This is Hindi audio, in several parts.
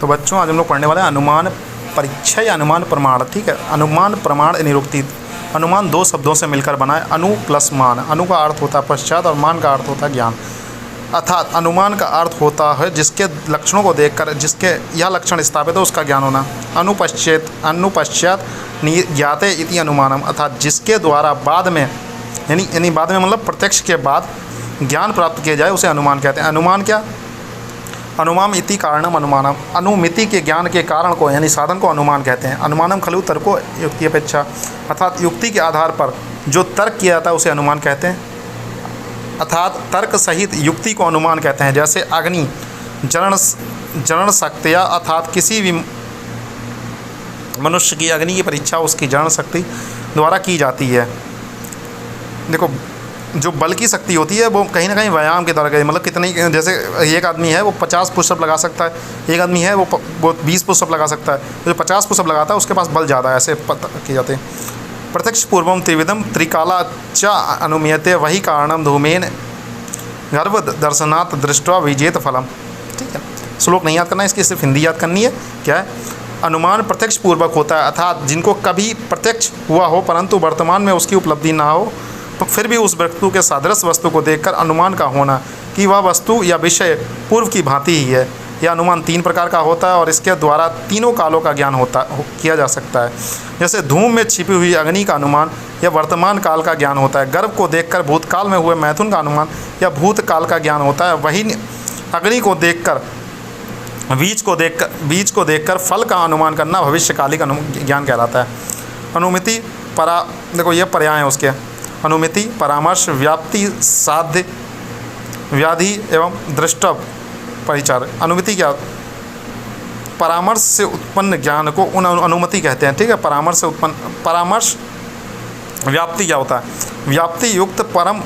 तो बच्चों आज हम लोग पढ़ने वाले हैं अनुमान परीक्षा या अनुमान प्रमाण। ठीक है, अनुमान प्रमाण निरुक्ति। अनुमान दो शब्दों से मिलकर बना है, अनु प्लस मान। अनु का अर्थ होता है पश्चात और मान का अर्थ होता है ज्ञान। अर्थात अनुमान का अर्थ होता है जिसके लक्षणों को देखकर जिसके यह लक्षण स्थापित हो उसका ज्ञान होना। अनुपश्चात ज्ञाते इति अनुमानम, अर्थात जिसके द्वारा बाद में यानी बाद में मतलब प्रत्यक्ष के बाद ज्ञान प्राप्त किया जाए उसे अनुमान कहते हैं। अनुमान क्या? अनुमान इति कारणम अनुमानम, अनुमिति के ज्ञान के कारण को यानी साधन को अनुमान कहते हैं। अनुमानम खलु तर्को युक्ति अपेक्षा, अर्थात युक्ति के आधार पर जो तर्क किया जाता है उसे अनुमान कहते हैं। अर्थात तर्क सहित युक्ति को अनुमान कहते हैं। जैसे अग्नि जरण शक्तिया, अर्थात किसी भी मनुष्य की अग्नि की परीक्षा उसकी जरण शक्ति द्वारा की जाती है। देखो जो बल की शक्ति होती है वो कहीं ना कहीं व्यायाम के द्वारा, मतलब कितनी, जैसे एक आदमी है वो 50 पुशअप लगा सकता है, एक आदमी है वो 20 पुशअप लगा सकता है। जो 50 पुशअप लगाता है उसके पास बल ज़्यादा है, ऐसे पता किए जाते हैं। प्रत्यक्ष पूर्वम त्रिविधम त्रिकाला च अनुमीयते, वही कारणम धूमेन गर्भ दर्शनात् दृष्टवा विजेत फलम। ठीक है, श्लोक नहीं याद करना, इसकी सिर्फ हिंदी याद करनी है। क्या है? अनुमान प्रत्यक्ष पूर्वक होता है, अर्थात जिनको कभी प्रत्यक्ष हुआ हो परंतु वर्तमान में उसकी उपलब्धि ना हो, तो फिर भी उस वस्तु के सादृश वस्तु को देखकर अनुमान का होना कि वह वस्तु या विषय पूर्व की भांति ही है। यह अनुमान 3 प्रकार का होता है और इसके द्वारा तीनों कालों का ज्ञान किया जा सकता है। जैसे धूम में छिपी हुई अग्नि का अनुमान या वर्तमान काल का ज्ञान होता है। गर्भ को देखकर भूतकाल में हुए मैथुन का अनुमान या भूतकाल का ज्ञान होता है। वही अग्नि को देखकर बीज को देखकर फल का अनुमान करना भविष्यकालिक ज्ञान कहलाता है। अनुमिति देखो ये पर्याय है उसके। अनुमिति, परामर्श, व्याप्ति, साध्य, व्याधि एवं दृष्टव्य परिचार। अनुमिति क्या? परामर्श से उत्पन्न ज्ञान को अनुमति कहते हैं। ठीक है, परामर्श से उत्पन्न परामर्श। व्याप्ति क्या होता है? व्याप्ति युक्त परम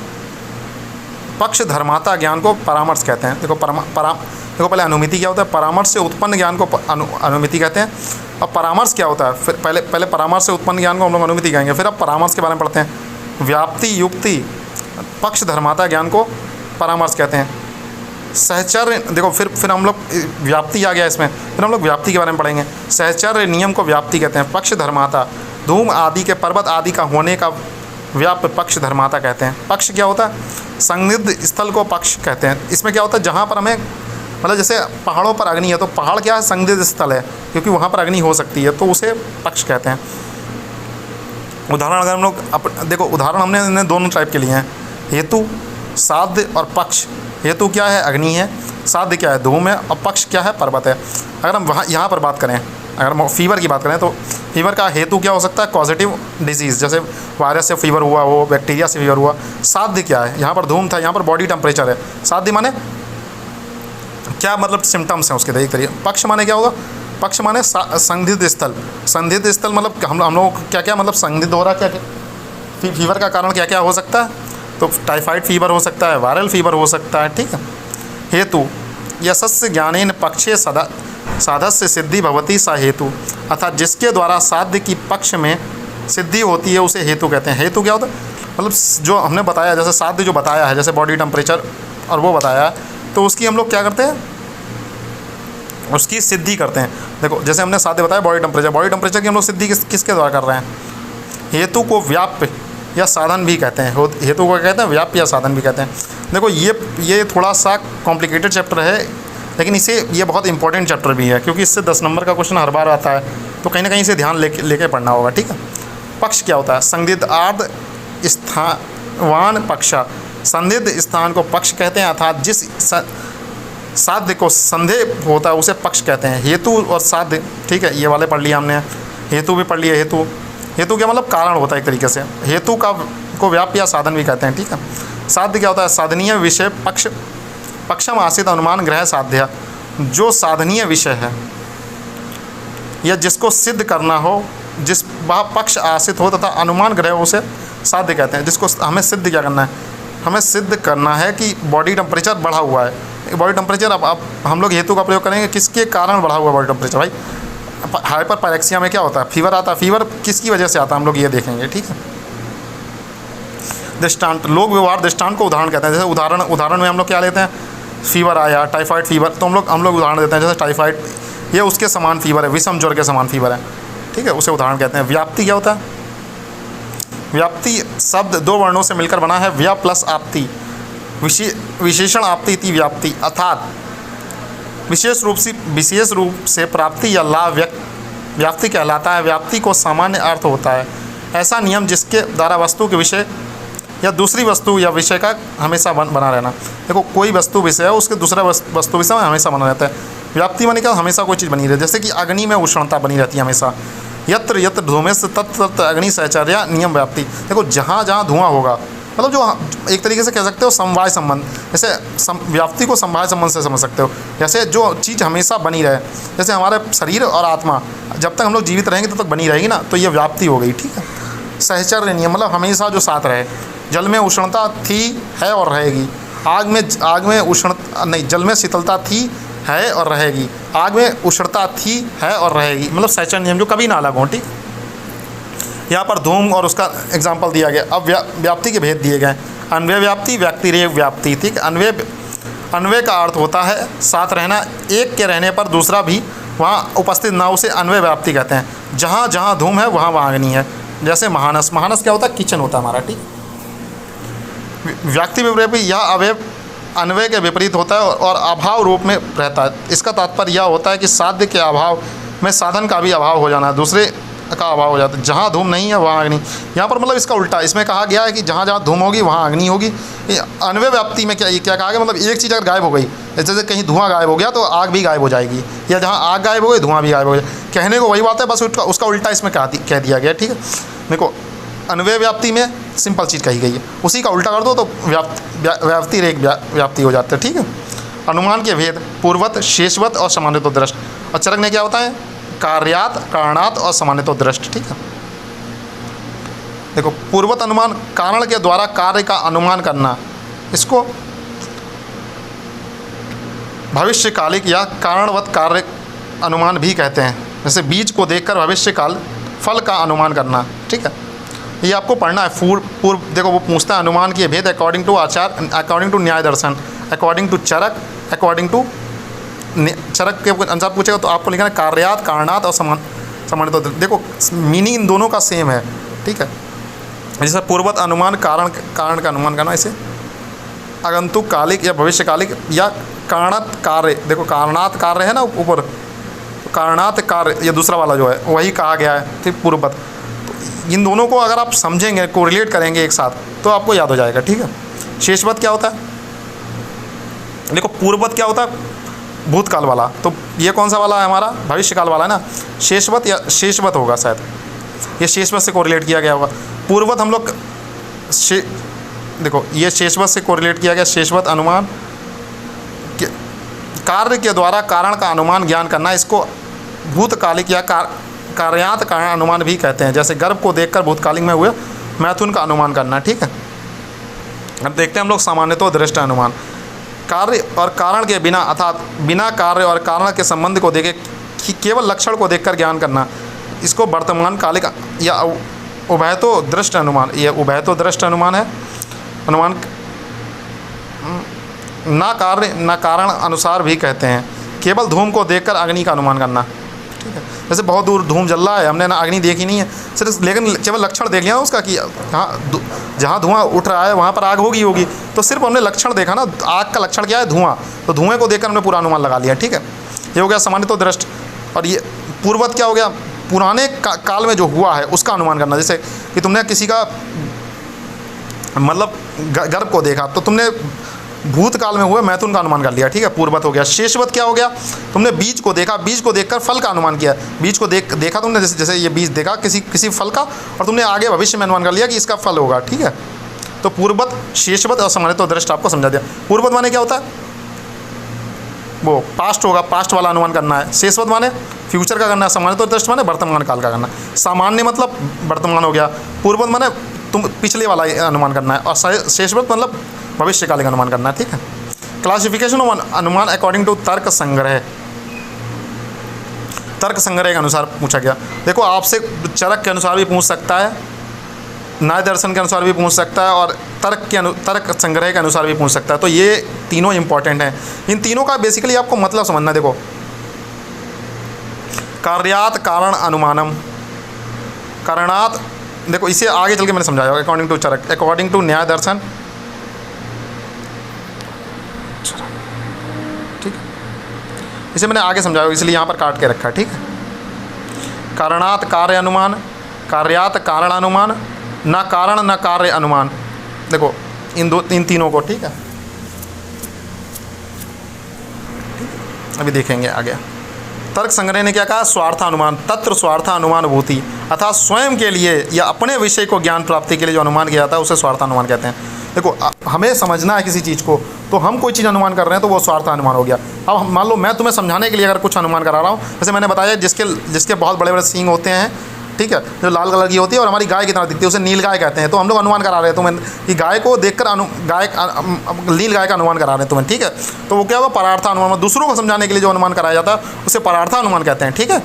पक्ष धर्माता ज्ञान को परामर्श कहते हैं। देखो देखो पहले अनुमिति क्या होता है? परामर्श से उत्पन्न ज्ञान को अनुमिति कहते हैं। अब परामर्श क्या होता है? फिर पहले परामर्श से उत्पन्न ज्ञान को हम लोग अनुमिति कहेंगे, फिर अब परामर्श के बारे में पढ़ते हैं। व्याप्ति युक्ति पक्ष धर्माता ज्ञान को परामर्श कहते हैं। सहचर्य, देखो फिर हम लोग व्याप्ति आ गया इसमें, फिर हम लोग व्याप्ति के बारे में पढ़ेंगे। सहचर्य नियम को व्याप्ति कहते हैं। पक्ष धर्माता, धूम आदि के पर्वत आदि का होने का व्याप्य पक्ष धर्माता कहते हैं। पक्ष क्या होता है? संदिग्ध स्थल को पक्ष कहते हैं। इसमें क्या होता है? जहाँ पर हमें मतलब जैसे पहाड़ों पर अग्नि है तो पहाड़ क्या है? संदिग्ध स्थल है, क्योंकि वहाँ पर अग्नि हो सकती है, तो उसे पक्ष कहते हैं। उदाहरण अगर हम लोग देखो, उदाहरण हमने दोनों टाइप के लिए हैं, हेतु, साध्य और पक्ष। हेतु क्या है? अग्नि है। साध्य क्या है? धूम है। और पक्ष क्या है? पर्वत है। अगर हम यहाँ पर बात करें, अगर हम फीवर की बात करें तो फीवर का हेतु क्या हो सकता है? पॉजिटिव डिजीज़, जैसे वायरस से फीवर हुआ हो, बैक्टीरिया से फीवर हुआ। साध्य क्या है? यहाँ पर धूम था, यहाँ पर बॉडी टेम्परेचर है। साध्य माने क्या? मतलब सिम्टम्स हैं उसके एक तरीके। पक्ष माने क्या होगा? पक्ष माने संदिग्ध स्थल। संदिग्ध स्थल मतलब हम लोग क्या क्या मतलब संदिग्ध हो रहा क्या क्या? फीवर का कारण क्या क्या हो सकता है? तो टाइफाइड फीवर हो सकता है, वायरल फीवर हो सकता है। ठीक है। हेतु, यशस्य ज्ञानेन पक्षे साधस्य सिद्धि भवति सा हेतु, अर्थात जिसके द्वारा साध्य की पक्ष में सिद्धि होती है उसे हेतु कहते हैं। हेतु क्या होता है? मतलब जो हमने बताया, जैसे साध्य जो बताया है, जैसे बॉडी टेम्परेचर और वो बताया है, तो उसकी हम लोग क्या करते हैं? उसकी सिद्धि करते हैं। देखो जैसे हमने साध्य बताया बॉडी टेम्परेचर की हम लोग सिद्धि किसके द्वारा कर रहे हैं? हेतु को व्याप्य या साधन भी कहते हैं। हेतु को कहते हैं व्याप्य या साधन भी कहते हैं। देखो ये थोड़ा सा कॉम्प्लिकेटेड चैप्टर है, लेकिन ये बहुत इंपॉर्टेंट चैप्टर भी है, क्योंकि इससे 10 नंबर का क्वेश्चन हर बार आता है, तो कहीं ना कहीं इसे ध्यान लेके पढ़ना होगा। ठीक है। पक्ष क्या होता है? संदिग्ध आर्ध स्थान पक्षा। संदिग्ध स्थान को पक्ष कहते हैं, अर्थात जिस साध्य को संदेह होता है उसे पक्ष कहते हैं। हेतु और साध्य, ठीक है, ये वाले पढ़ लिया हमने। हेतु भी पढ़ लिया। हेतु क्या मतलब? कारण होता है एक तरीके से। हेतु को व्याप्य या साधन भी कहते हैं। ठीक है। साध्य क्या होता है? साधनीय विषय पक्षम आसित अनुमान ग्रह साध्य, जो साधनीय विषय है या जिसको सिद्ध करना हो, जिस वह पक्ष आसित हो तथा अनुमान ग्रह उसे साध्य कहते हैं। जिसको हमें सिद्ध क्या करना है? हमें सिद्ध करना है कि बॉडी टेम्परेचर बढ़ा हुआ है। बॉडी टेम्परेचर अब हम लोग हेतु का प्रयोग करेंगे, किसके कारण बढ़ा हुआ बॉडी टेम्परेचर? भाई हाइपर पायरेक्सिया में क्या होता है? फीवर आता है। फीवर किसकी वजह से आता है? हम लोग ये देखेंगे। ठीक है। दृष्टांत, लोक व्यवहार दृष्टांत को उदाहरण कहते हैं। जैसे उदाहरण में हम लोग क्या लेते हैं? फीवर आया, टाइफाइड फीवर, तो हम लोग उदाहरण देते हैं। जैसे टाइफाइड ये उसके समान फीवर है, विषम ज्वर के समान फीवर है, ठीक है, उसे उदाहरण कहते हैं। व्याप्ति क्या होता है? व्याप्ति शब्द दो वर्णों से मिलकर बना है, व्या प्लस आपति, विशेषण आपति इति व्याप्ति, अर्थात विशेष रूप से प्राप्ति या लाभ व्याप्ति कहलाता है। व्याप्ति को सामान्य अर्थ होता है ऐसा नियम जिसके द्वारा वस्तु के विषय या दूसरी वस्तु या विषय का हमेशा बना रहना। देखो कोई वस्तु विषय है, उसके दूसरा वस्तु विषय में हमेशा बना रहता है। व्याप्ति माने क्या? हमेशा कोई चीज़ बनी रहे, जैसे कि अग्नि में उष्णता बनी रहती है हमेशा। यत्र यत्र धूमेश तत्र तत्र अग्नि सहचर्या नियम व्याप्ति। देखो जहाँ जहाँ धुआं होगा, मतलब जो एक तरीके से कह सकते हो समवाय संबंध, जैसे व्याप्ति को समवाय संबंध से समझ सकते हो। जैसे जो चीज़ हमेशा बनी रहे, जैसे हमारे शरीर और आत्मा जब तक हम लोग जीवित रहेंगे तब तक बनी रहेगी ना, तो ये व्याप्ति हो गई, ठीक है। सहचर्य नियम मतलब हमेशा जो साथ रहे। जल में उष्णता थी, है और रहेगी। आग में उष्णता नहीं, जल में शीतलता थी, है और रहेगी। आग में उष्णता थी, है और रहेगी, मतलब सहचर्य नियम जो कभी ना अलग हो, ठीक। यहाँ पर धूम और उसका एग्जाम्पल दिया गया। अब व्याप्ति के भेद दिए गए। अन्वय व्याप्ति, व्यक्तिरेक व्याप्ति, ठीक। अन्वय का अर्थ होता है साथ रहना, एक के रहने पर दूसरा भी वहाँ उपस्थित ना, उसे अन्वय व्याप्ति कहते हैं। जहाँ जहाँ धूम है वहाँ वहाँ अग्नि है। जैसे महानस क्या होता है? किचन होता है हमारा, ठीक। व्यक्ति विपरीत यह अवयव अन्वय के विपरीत होता है और अभाव रूप में रहता है। इसका तात्पर्य यह होता है कि साध्य के अभाव में साधन का भी अभाव हो जाना, दूसरे का अभाव हो जाता है। जहाँ धूम नहीं है वहाँ अग्नि। यहाँ पर मतलब इसका उल्टा, इसमें कहा गया है कि जहाँ जहाँ धूम होगी वहाँ अग्नि होगी। अन्वय व्याप्ति में क्या कहा गया? मतलब एक चीज़ अगर गायब हो गई, जैसे कहीं धुआं गायब हो गया तो आग भी गायब हो जाएगी, या जहाँ आग गायब हो गई धुआं भी गायब हो जाएगा। कहने को वही बात है, बस उसका उल्टा इसमें कह दिया गया, ठीक है। देखो अन्वय व्याप्ति में सिंपल चीज़ कही गई है, उसी का उल्टा कर दो तो व्यक्तिरेक व्याप्ति हो जाता है, ठीक है। अनुमान के भेद पूर्वत, शेषवत और सामान्यतो दृष्ट। और चरक ने क्या होता है? कार्यात, कारणात और सामान्यतो दृष्ट, ठीक है। देखो पूर्वत अनुमान, कारण के द्वारा कार्य का अनुमान करना, इसको भविष्यकालिक या कारणवत कार्य अनुमान भी कहते हैं। जैसे बीज को देखकर भविष्यकाल फल का अनुमान करना, ठीक है। ये आपको पढ़ना है। पूर्व देखो वो पूछता है अनुमान के भेद अकॉर्डिंग टू आचार, अकॉर्डिंग टू न्याय दर्शन, according to Charak, according to Charak के अनुसार पूछेगा तो आपको लिखना है कार्यात, कारणात और सामान्य। तो देखो मीनिंग इन दोनों का सेम है, ठीक है। जैसे पूर्वत अनुमान कारण का अनुमान करना, इसे आगंतुक कालिक या भविष्यकालिक या कारणात कार्य। देखो कारणात कार्य है ना ऊपर, कारणात कार्य ये दूसरा वाला जो है वही कहा गया है, ठीक। पूर्वत, तो इन दोनों को अगर आप समझेंगे, कोरिलेट करेंगे एक साथ तो आपको याद हो जाएगा, ठीक है। शेषवत क्या होता है? देखो पूर्ववत क्या होता है? भूतकाल वाला। तो ये कौन सा वाला है हमारा? भविष्यकाल वाला है ना। शेषवत या शेषवत होगा शायद, ये शेषवत से कोरिलेट किया गया होगा। पूर्ववत हम लोग देखो ये शेषवत से कोरिलेट किया गया। शेषवत अनुमान कार्य के द्वारा कारण का अनुमान ज्ञान करना, इसको भूतकालिक या कार्यात कारण अनुमान भी कहते हैं। जैसे गर्भ को देखकर भूतकालिक में हुए मैथुन का अनुमान करना, ठीक है। अब देखते हैं हम लोग सामान्यतो दृष्ट अनुमान। कार्य और कारण के बिना, अर्थात बिना कार्य और कारण के संबंध को देखे केवल लक्षण को देखकर ज्ञान करना, इसको वर्तमान कालिक या उभयतो दृष्ट अनुमान, ये उभयतो दृष्ट अनुमान है। अनुमान ना कार्य न कारण अनुसार भी कहते हैं। केवल धूम को देखकर अग्नि का अनुमान करना, ठीक है। जैसे बहुत दूर धूम जल रहा है, हमने ना अग्नि देखी नहीं है सिर्फ, लेकिन केवल लक्षण देख लिया उसका कि हाँ जहाँ धुआं उठ रहा है वहाँ पर आग होगी, तो सिर्फ हमने लक्षण देखा ना, आग का लक्षण क्या है? धुआं। तो धुएँ को देखकर हमने पूरा अनुमान लगा लिया, ठीक है। ये हो गया सामान्यतो दृष्ट। और ये पूर्ववत क्या हो गया? पुराने काल में जो हुआ है उसका अनुमान करना। जैसे कि तुमने किसी का मतलब गर्भ को देखा तो तुमने भूतकाल में हुए मैथुन का अनुमान कर लिया, ठीक है। पूर्ववत हो गया। शेषवत क्या हो गया? तुमने बीज को देखा, बीज को देखकर फल का अनुमान किया। बीज को देखा तुमने, जैसे ये बीज देखा किसी फल का, और तुमने आगे भविष्य में अनुमान कर लिया कि इसका फल होगा, ठीक है। तो पूर्ववत, शेषवत और सामान्यतो दृष्ट आपको समझा दिया। पूर्ववत माने क्या होता है? वो पास्ट होगा, पास्ट वाला अनुमान करना है। शेषवत माने फ्यूचर का करना है। सामान्यतो दृष्ट माने वर्तमान काल का करना। सामान्य मतलब वर्तमान हो गया। पूर्ववत माने तुम पिछले वाला अनुमान करना है, और शेषवत मतलब भविष्यकालिक अनुमान करना है, ठीक है। क्लासिफिकेशन ऑफ अनुमान अकॉर्डिंग टू तर्क संग्रह। तर्क संग्रह के अनुसार पूछा गया। देखो आपसे चरक के अनुसार भी पूछ सकता है, न्याय दर्शन के अनुसार भी पूछ सकता है, और तर्क संग्रह के अनुसार भी पूछ सकता है। तो ये तीनों इंपॉर्टेंट हैं। इन तीनों का बेसिकली आपको मतलब समझना। देखो कार्यात कारण अनुमानम, कारणात, देखो इसे आगे चल के मैंने समझाया होगा, according to Charak, according to न्याय दर्शन, ठीक है, इसे मैंने आगे समझाया होगा, इसलिए यहाँ पर काट के रखा है, ठीक है। कारणात कार्य अनुमान, कार्यात कारण अनुमान, न कारण न कार्य अनुमान, देखो इन तीनों को, ठीक है, अभी देखेंगे आगे। तर्क संग्रह ने क्या कहा, स्वार्थानुमान, तत्र स्वार्थानुमान भूति, अर्थात स्वयं के लिए या अपने विषय को ज्ञान प्राप्ति के लिए जो अनुमान किया जाता है उसे स्वार्थानुमान कहते हैं। देखो हमें समझना है किसी चीज़ को, तो हम कोई चीज़ अनुमान कर रहे हैं तो वो स्वार्थानुमान हो गया। अब मान लो मैं तुम्हें समझाने के लिए अगर कुछ अनुमान करा रहा हूँ, जैसे मैंने बताया जिसके बहुत बड़े बड़े सींग होते हैं, ठीक है, जो लाल कलर की होती है और हमारी गाय की तरह दिखती है, उसे नील गाय कहते हैं, तो हम लोग अनुमान करा रहे हैं तुम्हें कि गाय को देखकर नील गाय का अनुमान करा रहे हैं तुम्हें, ठीक है। तो वो क्या हुआ, परार्थ अनुमान, दूसरों को समझाने के लिए जो अनुमान कराया जाता है उसे परार्थ अनुमान कहते हैं, ठीक है।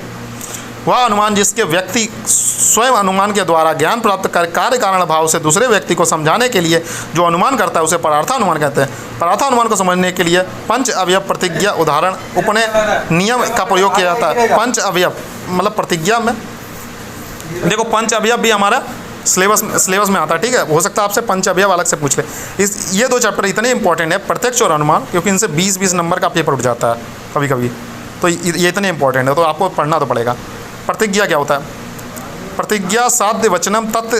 वह अनुमान जिसके व्यक्ति स्वयं अनुमान के द्वारा ज्ञान प्राप्त कर कार्य कारण भाव से दूसरे व्यक्ति को समझाने के लिए जो अनुमान करता है उसे परार्थ अनुमान कहते हैं। परार्थ अनुमान को समझने के लिए पंच अवयव प्रतिज्ञा उदाहरण उपनय नियम का प्रयोग किया जाता है। पंच अवयव मतलब प्रतिज्ञा में, देखो पंच अवयव भी हमारा सिलेबस में आता है, ठीक है, हो सकता है आपसे पंच अवयव अलग से पूछ ले। ये दो चैप्टर इतने इंपॉर्टेंट है, प्रत्यक्ष और अनुमान, क्योंकि इनसे 20-20 नंबर का पेपर उठ जाता है कभी कभी, तो ये इतने इंपॉर्टेंट है, तो आपको पढ़ना तो पड़ेगा। प्रतिज्ञा क्या होता है, प्रतिज्ञा साध्य वचनम तत्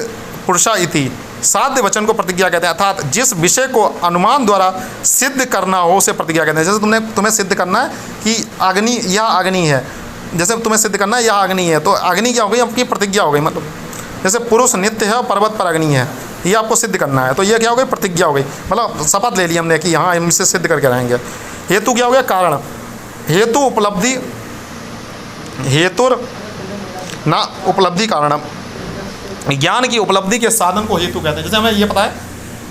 पुरुषा इति, साध्य वचन को प्रतिज्ञा कहते हैं, अर्थात जिस विषय को अनुमान द्वारा सिद्ध करना हो उसे प्रतिज्ञा कहते हैं। जैसे तुम्हें सिद्ध करना है कि अग्नि, यह अग्नि है, जैसे तुम्हें सिद्ध करना है यह अग्नि है, तो अग्नि क्या हो गई, आपकी प्रतिज्ञा हो गई। मतलब जैसे पुरुष नित्य है और पर्वत पर अग्नि है, ये आपको सिद्ध करना है, तो ये क्या हो गई, प्रतिज्ञा हो गई, मतलब शपथ ले ली हमने कि हाँ हम इसे सिद्ध करके रहेंगे। हेतु क्या हो गया, कारण, हेतु उपलब्धि, हेतुर ना उपलब्धि कारणम, ज्ञान की उपलब्धि के साधन को हेतु कहते हैं। जैसे हमें ये पता है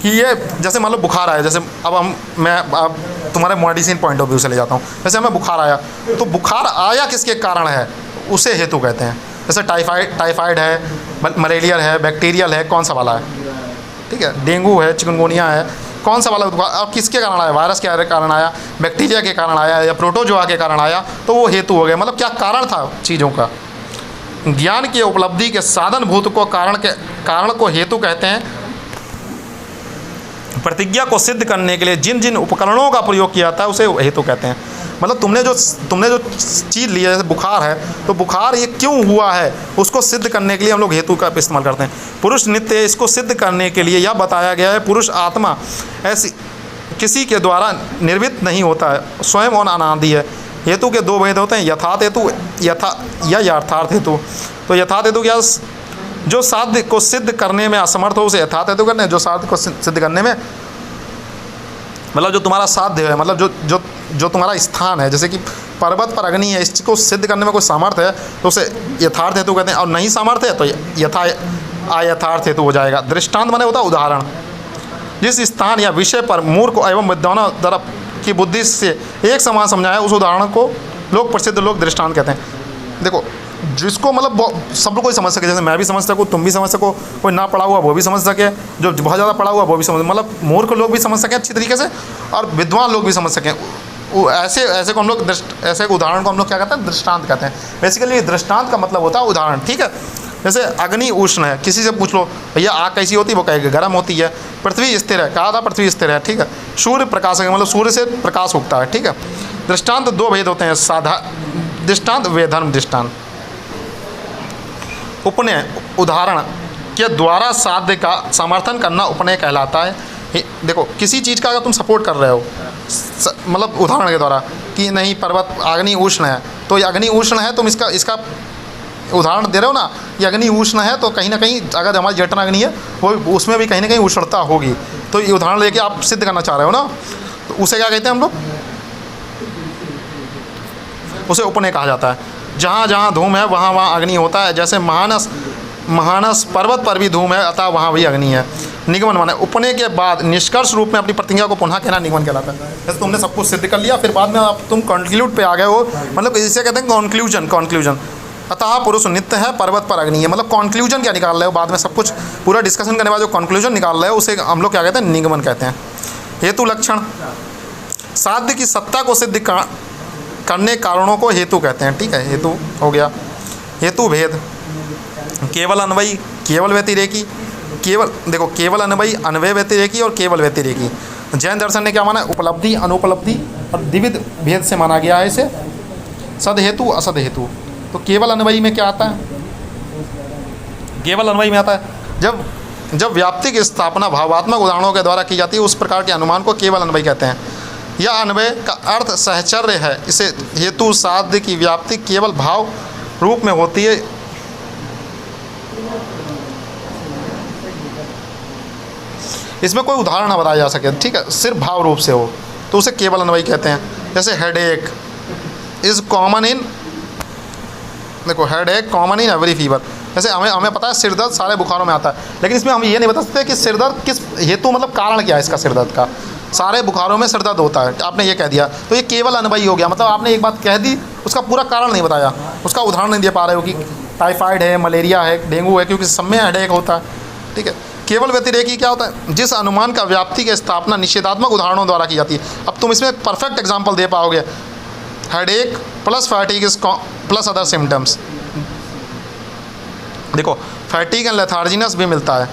कि ये, जैसे मान लो बुखार आया, जैसे मैं तुम्हारे मेडिसिन पॉइंट ऑफ व्यू से ले जाता हूँ, जैसे हमें बुखार आया, तो बुखार आया किसके कारण है उसे हेतु कहते हैं। जैसे टाइफाइड है, मलेरिया है, बैक्टीरियल है, कौन सा वाला है, ठीक है, डेंगू है, चिकनगुनिया है, कौन सा वाला बुखार अब किसके कारण आया, वायरस के कारण आया, बैक्टीरिया के कारण आया या प्रोटोजोआ के कारण आया, तो वो हेतु हो गया। मतलब क्या कारण था चीज़ों का। ज्ञान की उपलब्धि के साधन भूत को कारण को हेतु कहते हैं। प्रतिज्ञा को सिद्ध करने के लिए जिन जिन उपकरणों का प्रयोग किया जाता है उसे हेतु कहते हैं। मतलब तुमने जो चीज़ ली है, जैसे बुखार है, तो बुखार ये क्यों हुआ है उसको सिद्ध करने के लिए हम लोग हेतु का इस्तेमाल करते हैं। पुरुष नित्य, इसको सिद्ध करने के लिए यह बताया गया है पुरुष आत्मा ऐसी किसी के द्वारा निर्मित नहीं होता है, स्वयं और अनादि है। हेतु के दो भेद होते हैं, यथार्थ हेतु या यथार्थ हेतु। तो यथार्थ हेतु क्या, जो साध्य को सिद्ध करने में असमर्थ हो उसे यथार्थ हेतु करने, जो साध्य को सिद्ध करने में, मतलब जो तुम्हारा साध्य है, मतलब जो तुम्हारा स्थान है, जैसे कि पर्वत पर अग्नि है, इसको सिद्ध करने में कोई सामर्थ्य है तो उसे यथार्थ हेतु कहते हैं, और नहीं सामर्थ्य है तो अयथार्थ हेतु हो जाएगा। दृष्टांत माने होता है उदाहरण। जिस स्थान या विषय पर मूर्ख एवं विद्वानों द्वारा की बुद्धि से एक समान समझाया उस उदाहरण को लोग प्रसिद्ध लोग दृष्टांत कहते हैं। देखो जिसको मतलब सब लोग कोई समझ सके, जैसे मैं भी समझ सकूँ, तुम भी समझ सको, कोई ना पढ़ा हुआ वो भी समझ सके, जो बहुत ज़्यादा पढ़ा हुआ वो भी समझ, मतलब मूर्ख लोग भी समझ सकें अच्छी तरीके से और विद्वान लोग भी समझ सकें। ऐसे को हम लोग ऐसे उदाहरण को हम लोग क्या कहते हैं, दृष्टांत कहते हैं। बेसिकली दृष्टांत का मतलब होता है उदाहरण, ठीक है। जैसे अग्नि उष्ण है, किसी से पूछ लो भैया आग कैसी होती है, वो कहेगा गर्म होती है। पृथ्वी स्थिर है, कहा था पृथ्वी स्थिर है, ठीक है। सूर्य प्रकाश है, मतलब सूर्य से प्रकाश उगता है, ठीक है। दृष्टांत दो भेद होते हैं, साधा दृष्टांत व धर्म दृष्टांत। उपनय उदाहरण के द्वारा साध्य का समर्थन करना उपनय कहलाता है। देखो किसी चीज़ का अगर तुम सपोर्ट कर रहे हो, मतलब उदाहरण के द्वारा कि नहीं पर्वत अग्नि उष्ण है, तो ये अग्नि उष्ण है, तुम इसका उदाहरण दे रहे हो ना, ये अग्नि उष्ण है, तो कहीं ना कहीं अगर हमारी जठन अग्नि है वो उसमें भी कहीं ना कहीं उष्णता होगी, तो ये उदाहरण लेके आप सिद्ध करना चाह रहे हो ना, तो उसे क्या कहते हैं हम लोग, उसे उपनय कहा जाता है। जहाँ जहाँ धूम है वहाँ वहाँ अग्नि होता है। जैसे महानस पर्वत पर भी धूम है, अतः वहाँ भी अग्नि है। निगमन माने उपनय के बाद निष्कर्ष रूप में अपनी प्रतिज्ञा को पुनः कहना निगमन कहलाता है। जैसे तुमने सब कुछ सिद्ध कर लिया, फिर बाद में आप तुम कंक्लूड पे आ गए हो, मतलब इसे कहते हैं कंक्लूजन। अतः पुरुष नित्य है, पर्वत पर अग्नि है, मतलब कंक्लूजन क्या निकाल रहे हो, बाद में सब कुछ पूरा डिस्कशन करने के बाद जो कंक्लूजन निकाल रहे हो उसे हम लोग क्या कहते हैं, निगमन कहते हैं। हेतु लक्षण साध्य की सत्ता को सिद्ध करने कारणों को हेतु कहते हैं। ठीक है, हेतु हो गया। हेतु भेद, केवल अन्वयी, केवल व्यतिरेकी, केवल देखो केवल अन्वयी, अन्वय व्यतिरेकी और केवल व्यतिरेकी। जैन दर्शन ने क्या माना है? उपलब्धि, अनुपलब्धि और द्विविध भेद से माना गया है इसे, सद हेतु असद हेतु। तो केवल अन्वयी में क्या आता है? केवल अन्वयी में आता है जब व्याप्ति की स्थापना भावात्मक उदाहरणों के द्वारा की जाती है, उस प्रकार के अनुमान को केवल अन्वयी कहते हैं। यह अन्वय का अर्थ सहचर्य है। इसे हेतु साध्य की व्याप्ति केवल भाव रूप में होती है। इसमें कोई उदाहरण ना बताया जा सके, ठीक है, सिर्फ भाव रूप से हो तो उसे केवल अन्वयी कहते हैं। जैसे हेडेक इज़ कॉमन इन, देखो headache common in every fever. जैसे हमें पता है सिर दर्द सारे बुखारों में आता है, लेकिन इसमें हम ये नहीं बता सकते कि सिर दर्द किस हेतु, मतलब कारण क्या है इसका सिर दर्द का। सारे बुखारों में सिर दर्द होता है, आपने ये कह दिया तो ये केवल अन्वयी हो गया। मतलब आपने एक बात कह दी, उसका पूरा कारण नहीं बताया, उसका उदाहरण नहीं दे पा रहे हो कि टाइफाइड है, मलेरिया है, डेंगू है, क्योंकि सब में हेडेक होता है। ठीक है, केवल व्यतिरेकी क्या होता है? जिस अनुमान का व्याप्ति की स्थापना निषेधात्मक उदाहरणों द्वारा की जाती है। अब तुम इसमें परफेक्ट एग्जाम्पल दे पाओगे, headache plus फैटिक is plus other symptoms. देखो फैटिक एंड लेथार्जिनस भी मिलता है,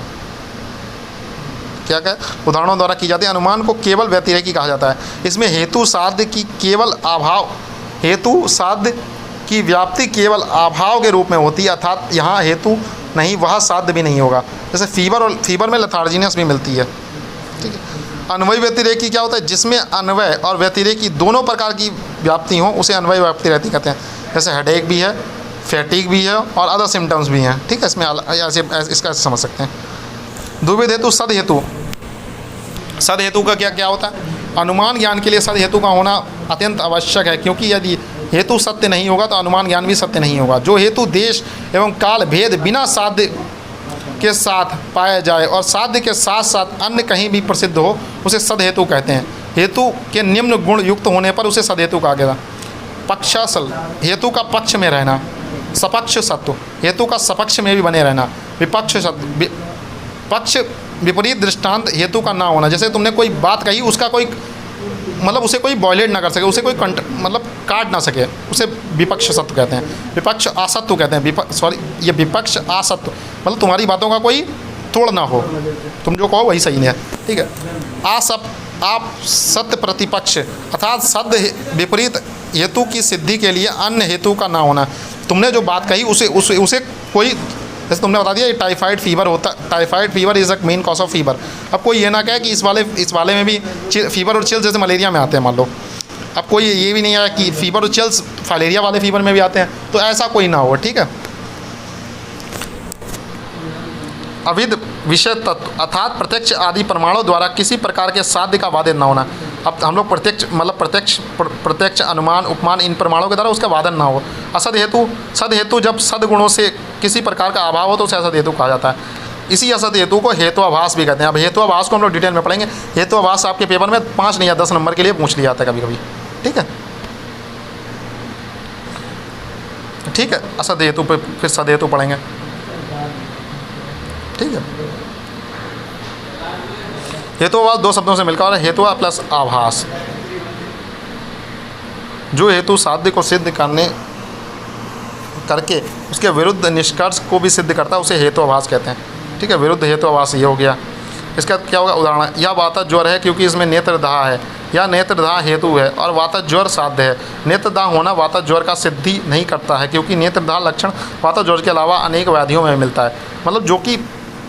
क्या क्या उदाहरणों द्वारा की जाती है। अनुमान को केवल व्यतिरेकी कहा जाता है। इसमें हेतु साध्य की केवल अभाव, हेतु साध्य की व्याप्ति केवल अभाव के रूप में होती है, अर्थात यहाँ हेतु नहीं, वह साध्य भी नहीं होगा। जैसे फीवर में लेथार्जिनस भी मिलती है। ठीक है, अन्वय व्यतिरेकी क्या होता है? जिसमें अन्वय और व्यतिरेकी दोनों प्रकार की व्याप्ति हो, उसे अन्वय व्यतिरेकी कहते हैं। जैसे हेडेक भी है, फैटिक भी है और अदर सिम्टम्स भी हैं। ठीक है, इसमें इसका ऐसे समझ सकते हैं। द्विविध हेतु, सद हेतु। सद हेतु का क्या होता है? अनुमान ज्ञान के लिए सद हेतु का होना अत्यंत आवश्यक है, क्योंकि यदि हेतु सत्य नहीं होगा तो अनुमान ज्ञान भी सत्य नहीं होगा। जो हेतु देश एवं काल भेद बिना साध्य के साथ पाया जाए और साध्य के साथ साथ अन्य कहीं भी प्रसिद्ध हो, उसे सद हेतु कहते हैं। हेतु के निम्न गुण युक्त होने पर उसे सद हेतु कहा गया। पक्षासल, हेतु का पक्ष में रहना। सपक्ष सत्व, हेतु का सपक्ष में भी बने रहना। विपक्ष सत्व, पक्ष विपरीत दृष्टांत हेतु का ना होना। जैसे तुमने कोई बात कही, उसका कोई मतलब उसे कोई वॉयलेट ना कर सके, उसे कोई मतलब काट ना सके, उसे विपक्ष सत्व कहते हैं। विपक्ष असत्व कहते हैं। ये विपक्ष असत्व मतलब तुम्हारी बातों का कोई तोड़ ना हो, तुम जो कहो वही सही नहीं है। ठीक है, आप सत्य प्रतिपक्ष, अर्थात सत्य विपरीत हेतु की सिद्धि के लिए अन्य हेतु का ना होना। तुमने जो बात कही उसे कोई, जैसे तुमने बता दिया ये टाइफाइड फीवर होता, typhoid fever is a main cause of fever. अब कोई ये ना कहे कि इस वाले में भी फीवर और चिल्स जैसे मलेरिया में आते हैं, मान लो। अब कोई ये भी नहीं आया कि फीवर और चिल्स फाइलेरिया वाले फीवर में भी आते हैं, तो ऐसा कोई ना हो। ठीक है, अविध विषय तत्व अर्थात प्रत्यक्ष आदि प्रमाणों द्वारा किसी प्रकार के साध्य का वादन न होना। अब हम लोग प्रत्यक्ष अनुमान उपमान इन प्रमाणों के द्वारा उसका वादन ना हो। असद हेतु, सद हेतु जब सदगुणों से किसी प्रकार का अभाव हो तो उसे असद हेतु कहा जाता है। इसी असद हेतु को हेतुआभास भी कहते हैं। अब हेतुआभास को हम लोग डिटेल में पढ़ेंगे। हेतुआभास आपके पेपर में 5 नहीं या 10 नंबर के लिए पूछ लिया जाता है कभी कभी। ठीक है, ठीक है, असद हेतु पे फिर सद हेतु पढ़ेंगे। ठीक है, हेतुआभास 2 शब्दों से मिलकर हेतुआ प्लस आभास। जो हेतु साध्य को सिद्ध करके उसके विरुद्ध निष्कर्ष को भी सिद्ध करता है, उसे हेतुआभास कहते हैं। ठीक है, विरुद्ध हेतुआभास ये हो गया। इसका क्या होगा उदाहरण? यह वाता ज्वर है क्योंकि इसमें नेत्रदाह है, या नेत्रदाह हेतु है और वाता ज्वर साध्य है। नेत्रदाह होना वाता ज्वर का सिद्धि नहीं करता है, क्योंकि नेत्रदाह लक्षण वाता ज्वर के अलावा अनेक व्याधियों में मिलता है। मतलब जो कि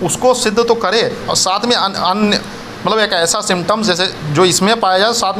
उसको सिद्ध तो करे और साथ में अन्य मतलब एक ऐसा सिम्टम्स जैसे जो इसमें पाया जाए साथ